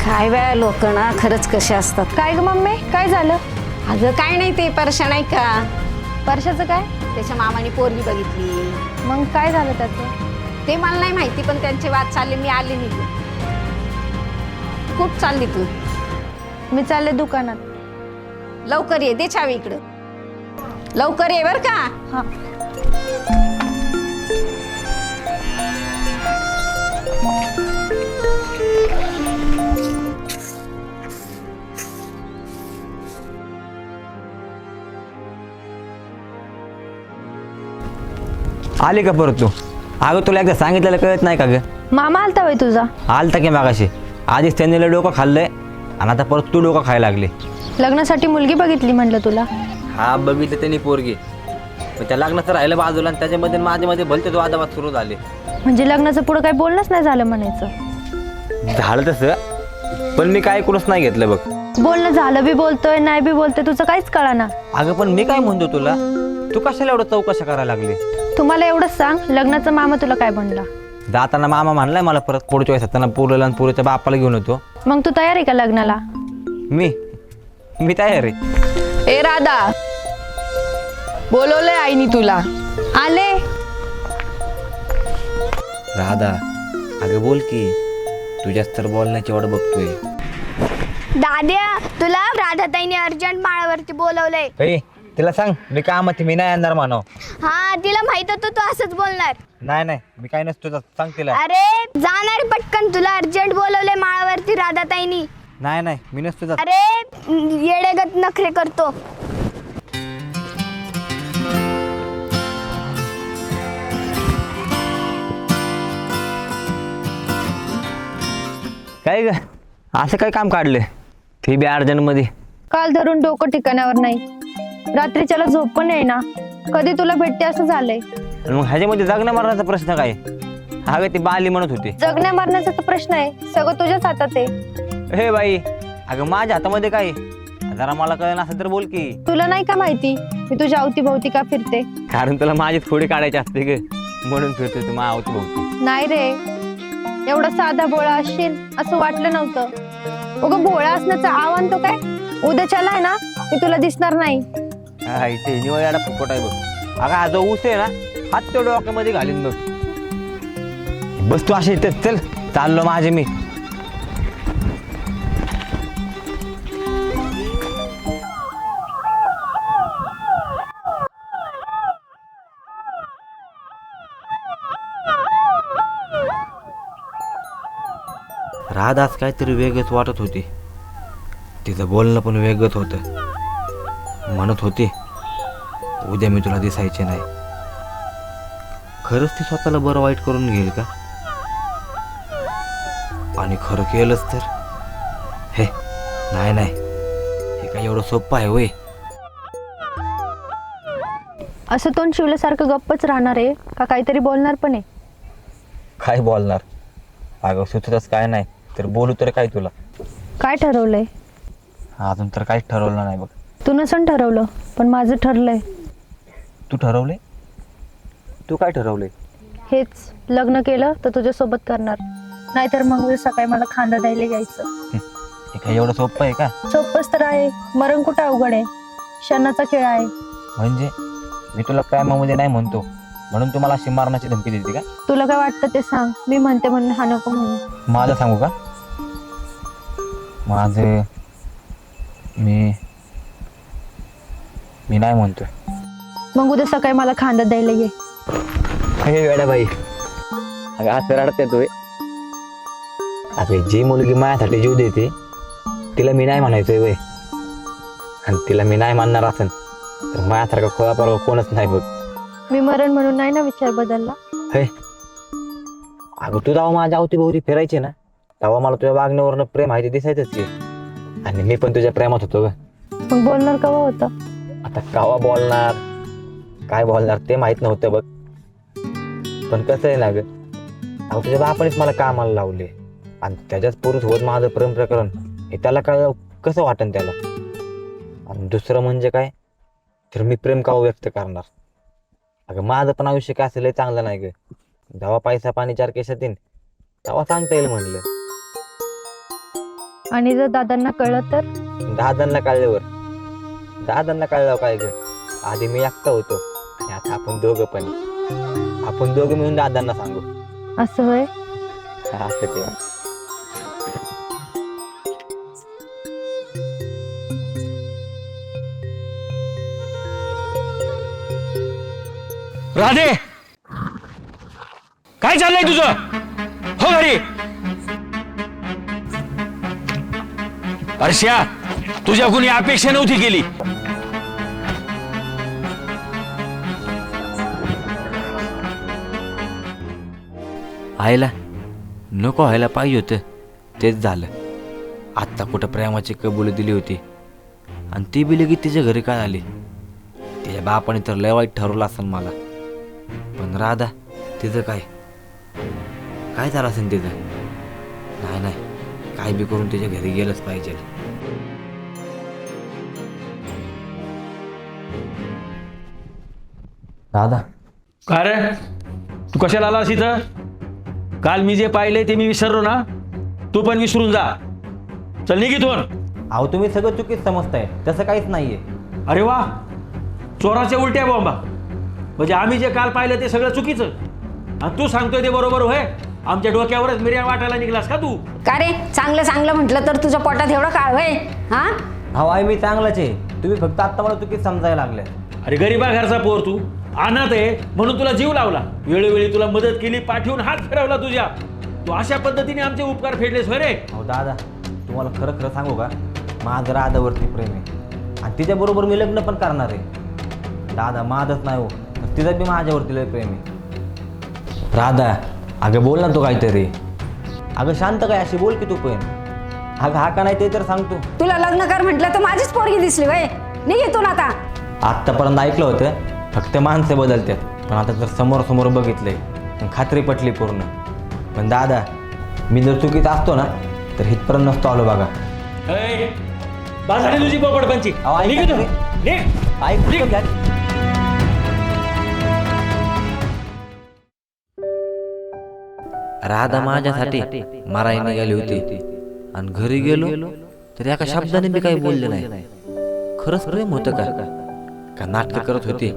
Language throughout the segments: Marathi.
काय वेळा लोक ना खरंच कसे असतात. काय ग मम्मी, काय झालं? अगं काय नाही, ते परशा नाही का, परशाचं काय? त्याच्या मामाने पोरगी बघितली. मग काय झालं त्याचं? ते मला नाही माहिती, पण त्यांचे वाद चालले. मी आले निघून. कुठं चालली तू? मी चालले दुकानात. लवकर ये, दे चावी इकडं. लवकर ये बर का. हा. आली का परत तू? अगं तुला एकदा सांगितलेलं कळत नाही का ग? मामा आलता वय तुझा? आलता की मागाशी. आधीच त्यांनी लय डोकं खाल्लंय आणि आता परत तू डोकं खायला लागली. लग्नासाठी मुलगी बघितली म्हणलं तुला. हा बघितलं त्यांनी पोरगी, पण त्या लग्नाचं राहिलं बाजूला आणि त्याच्यामध्ये माझ्यामध्ये भलते वादावाद सुरू झाले. म्हणजे लग्नाचं पुढं काही बोलणंच नाही झालं म्हणायचं. झालं तसं, पण मी काय ऐकूनच नाही घेतलं बघ. बोलणं झालं बी बोलतोय, नाही बी बोलतोय, तुझं काहीच कळाना. अगं पण मी काय म्हणतो तुला, तू कशाला एवढं चौकशा करायला लागली? तुम्हाला एवढंच सांग, लग्नाचा मामा तुला काय म्हणला? जाताना मामा म्हणलाय मला परत पुढच्या वेळेस त्यांना पुरला आणि पुरीच्या बापाला घेऊन येतो. मग तू तयार आहे का लग्नाला? मी तयार आहे. ए राधा, बोलवलंय आईनी तुला. आले. राधा, अगं बोल की, तुझ्याच तर बोलण्याची वाट बघतोय. दाद्या, तुला राधाताईने अर्जंट माळावरती बोलवलंय. ए तिला सांग मी कामात मी नाही येणार मानव. हा, तिला माहित होतं तू असंच बोलणार. नाही मी काय नसतो, सांग तिला. अरे जाणार पटकन, तुला अर्जंट बोलवलंय माळावरती राधाताईनी. नाही मी नसतो जात. अरे येडेगत नखरे करतो. काय ग असं काय काम काढले? ते बी अर्जंट मध्ये. काल धरून डोकं ठिकाणावर नाही, रात्रीच्याला झोप पण येईना, कधी तुला भेटते असं झालंय. आणि मग ह्याच्यामध्ये जगणं मरण्याचा प्रश्न काय? अगं ती बाली म्हणत होती. जगण्या मरण्याचा तर प्रश्न आहे, सगळं तुझ्याच हातात आहे. हे बाई, अगं माझ्या हातामध्ये काय? जरा मला कळलं असं तर बोल की. तुला नाही का माहिती मी तुझ्या अवतीभोवती का फिरते? कारण तुला माझी थोडी काढायची असते ग, म्हणून फिरतोय तू माझ्या अवतीभोवती. नाही रे, एवढा साधा भोळा असशील असं वाटलं नव्हतं. उगं भोळा असण्याचं आव्हान तो काय? उद्याच्याला आहे ना, मी तुला दिसणार नाही. हा इथे निवड फुकट आहे बघ. अगं हा जो ऊस आहे ना, हात तेवढ्या डोक्यामध्ये घालीन बघ. बस तू अशी इथेच, चल चाललो माझे मी. राधाच काहीतरी वेगळंच वाटत होती. तिचं बोलणं पण वेगळंच होतं. म्हणत होती उद्या मी तुला दिसायचे नाही. खरंच ती स्वतःला बरं वाईट करून घेईल का? आणि खरं केलंच तर हे नाही हे काय एवढं सोपं आहे वय? असं तोंड शिवल्यासारखं गप्पच राहणार आहे का काहीतरी बोलणार पण आहे? काय बोलणार? अगं सुचतच काय नाही, तर बोलू तर काय तुला? काय ठरवलंय? अजून तर काहीच ठरवलं नाही बघ. तू नसन ठरवलं, पण माझं ठरलंय. तू ठरवले? तू काय ठरवले? हेच, लग्न केलं तर तुझ्या सोबत करणार, नाहीतर मग उद्या सकाळी मला खांदा द्यायला यायचं. हे काय एवढं सोपं आहे का? सोपंच तर आहे, मरण कुठं अवघड आहे, क्षणाचा खेळ आहे. म्हणजे मी तुला प्रेमामध्ये नाही म्हणतो म्हणून तू मला अशी मारण्याची धमकी देते का? तुला काय वाटतं ते सांग, मी म्हणते म्हणून हा नको म्हणून. माझं सांगू का? माझं मी नाही म्हणतोय. मग उद्या सकाळी मला खांदा द्यायला ये. हे वेडा बाई, अगं असं रडत येतोय. अगं जी मुलगी माझ्यासाठी जीव देते तिला मी नाही म्हणायचोय वय, आणि तिला मी नाही मानणार असेल तर माझ्यासारखा खोळा परवा कोणच नाही बघ. मी मरण म्हणून नाही ना विचार बदलला. हे अगं तू जेव्हा माझ्या अवतीभोवती फिरायची ना, तेव्हा मला तुझ्या वागण्यावरनं प्रेम आहे ते दिसायचंच की, आणि मी पण तुझ्या प्रेमात होतो ग. मग बोलणार कवा होतं? आता केव्हा बोलणार, काय बोलणार ते माहित नव्हतं बघ. पण कसं आहे ना ग, अहो तुझ्या बापानेच मला कामाला लावले आणि त्याच्याच पुरुष होत माझं प्रेम प्रकरण हे त्याला काय कसं वाटन त्याला. आणि दुसरं म्हणजे काय, तर मी प्रेम का व्यक्त करणार? अगं माझं पण आयुष्य काय असेल चांगलं नाही ग. जेव्हा पैसा पाणी चार केसात येईन तेव्हा सांगता येईल म्हणलं. आणि जर दादांना कळलं तर? दादांना कळल्यावर काय ग, आधी मी एकटा होतो आणि आता आपण दोघं मिळून दादांना सांगू. असं होय? असं ते. राधे, काय चाललंय तुझं? हो घरी. अर्ष्या, तुझ्या कुणी अपेक्षा नव्हती केली. आईला नको व्हायला पाहिजे होतं, तेच झालं. आत्ता कुठं प्रेमाची कबुली दिली होती आणि ती बी लगेच तिच्या घरी काय आली. तिच्या बापाने तर लय वाईट ठरवलं असेल मला. पण राधा, तिचं काय झालं असेल तिचं? नाही, काय बी करून तिच्या घरी गेलंच पाहिजे. राधा, का रे, तू कशाला आलास इथं? काल मी जे पाहिले ते मी विसरलो ना, तू पण विसरून जा. चल निघ इथून. अहो तुम्ही सगळं चुकीच समजताय, तसं काहीच नाहीये. अरे वा, चोराच्या उलट्या बॉम्बा. म्हणजे आम्ही जे काल पाहिलं ते सगळं चुकीचं आणि तू सांगतोय ते बरोबर होय? आमच्या डोक्यावरच मिर्या वाटायला निघलास का तू? का रे, चांगलं म्हटलं तर तुझ्या पोटात एवढं काळ होय? हा, अहो आई मी चांगलाच आहे, तुम्ही फक्त आत्ता मला चुकीच समजायला लागले. अरे गरीबा घरचा पोर तू, अनाथ आहे म्हणून तुला जीव लावला, वेळोवेळी तुला मदत केली, पाठवून हात फिरवला तुझ्या. तू अशा पद्धतीने आमचे उपकार फेडलेस होय रे? अहो दादा, तुम्हाला खरं सांगू का, माझं राधावरती प्रेम आहे आणि तिच्याबरोबर मी लग्न पण करणार आहे. दादा माझंच नाही हो, तर तिचं बी माझ्यावरती लय प्रेम आहे. राधा, अगं बोल ना तू काहीतरी. अगं शांत काय अशी बोल की तू पण. अगं हा का नाही ते तर सांगतो. तुला लग्न कर म्हटलं तर माझीच पोरगी दिसली वय. निघ इथून आता. आत्तापर्यंत ऐकलं होतं फक्त माणसं बदलतात, पण आता जर समोर बघितलंय खात्री पटली पूर्ण. पण दादा, मी जर चुकीत असतो ना तर इथपर्यंत नसतो आलो बघा. ए, बस झाली तुझी पोपटपंची. अहो, ऐका निघ इथून. तरी. निघ. ऐकतो घ्या. राधा माझ्यासाठी मारायला निघाली होती आणि घरी गेलो तर एका शब्दाने बी काही बोलले नाही. खरंच प्रेम होतं का नाटक करत होती?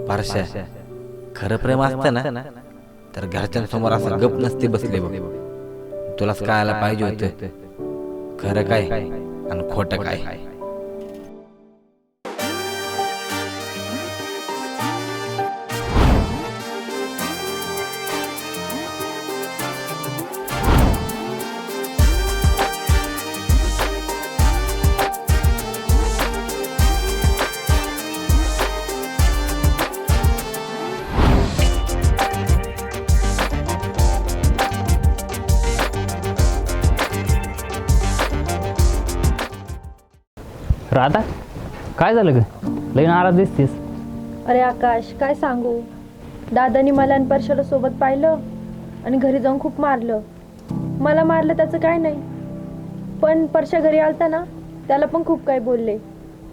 पारशा, खरं प्रेम असतं ना तर घरच्यांसमोर असं गप नसते बसले बघ. तुलाच कळायला पाहिजे होतं खरं काय आणि खोटं काय. राधा, काय झालं ग? लई नाराज दिसतीस. अरे आकाश, काय सांगू, दादानी मला आणि परशाला सोबत पाहिलं आणि घरी जाऊन खूप मारलं. मला मारलं त्याचं काय नाही, पण परशा घरी आलता ना त्याला पण खूप काही बोलले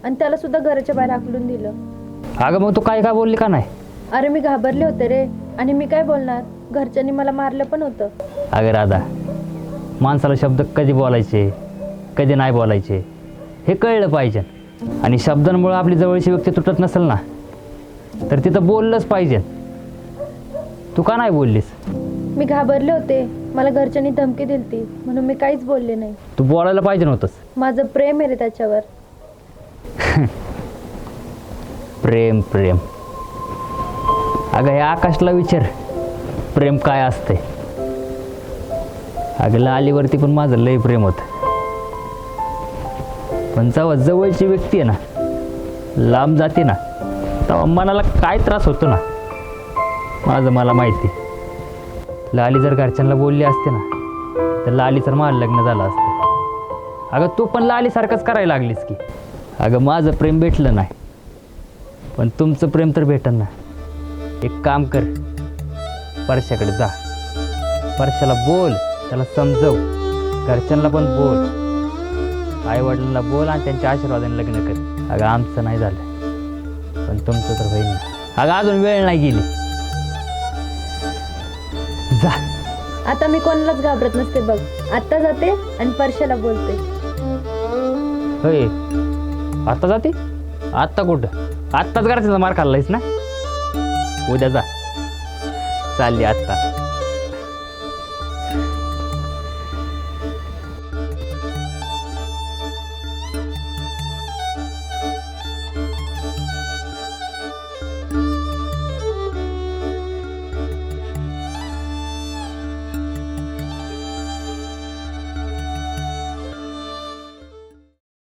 आणि त्याला सुद्धा घराच्या बाहेर हाकलून दिलं. अगं मग तू काय बोलली का नाही? अरे मी घाबरले होते रे, आणि मी काय बोलणार, घरच्यांनी मला मारलं पण होतं. अगं राधा, माणसाला शब्द कधी बोलायचे कधी नाही बोलायचे हे कळलं पाहिजे. आणि शब्दांमुळे आपली जवळची व्यक्ती तुटत नसेल ना तर तिथं बोललंच पाहिजे. तू का नाही बोललीस? मी घाबरले होते, मला घरच्यांनी धमकी दिलती म्हणून मी काहीच बोलले नाही. तू बोलायला पाहिजे नव्हतंस. माझं प्रेम आहे रे त्याच्यावर. प्रेम प्रेम अगं हे आकाशला विचार, प्रेम काय असते. अगं लालीवरती पण माझं लय प्रेम होतं, पण जेव्हा जवळची व्यक्ती आहे ना लांब जाते ना तेव्हा मनाला काय त्रास होतो ना माझं मला माहिती. लाली जर घरच्यांना बोलली असते ना तर लालीचं माझं लग्न झालं असतं. अगं तू पण लालीसारखंच करायला लागलीस की. अगं माझं प्रेम भेटलं नाही पण तुमचं प्रेम तर भेटन ना. एक काम कर, परशाकडे जा, परशाला बोल, त्याला समजव, घरच्यांना पण बोल, आई वडिलांना बोल आणि त्यांच्या आशीर्वादाने लग्न कर. अगं आमचं नाही झालं पण तुमचं तर होईल ना. अगं अजून वेळ नाही गेली, जा आता मी कोणालाच घाबरत नसते बघ. आत्ता जाते आणि परशाला बोलते. होय, आत्ता जाते? आत्ता कुठं? आत्ताच घरचा मार खाल्लायस ना. उद्या जा. चालली आत्ता.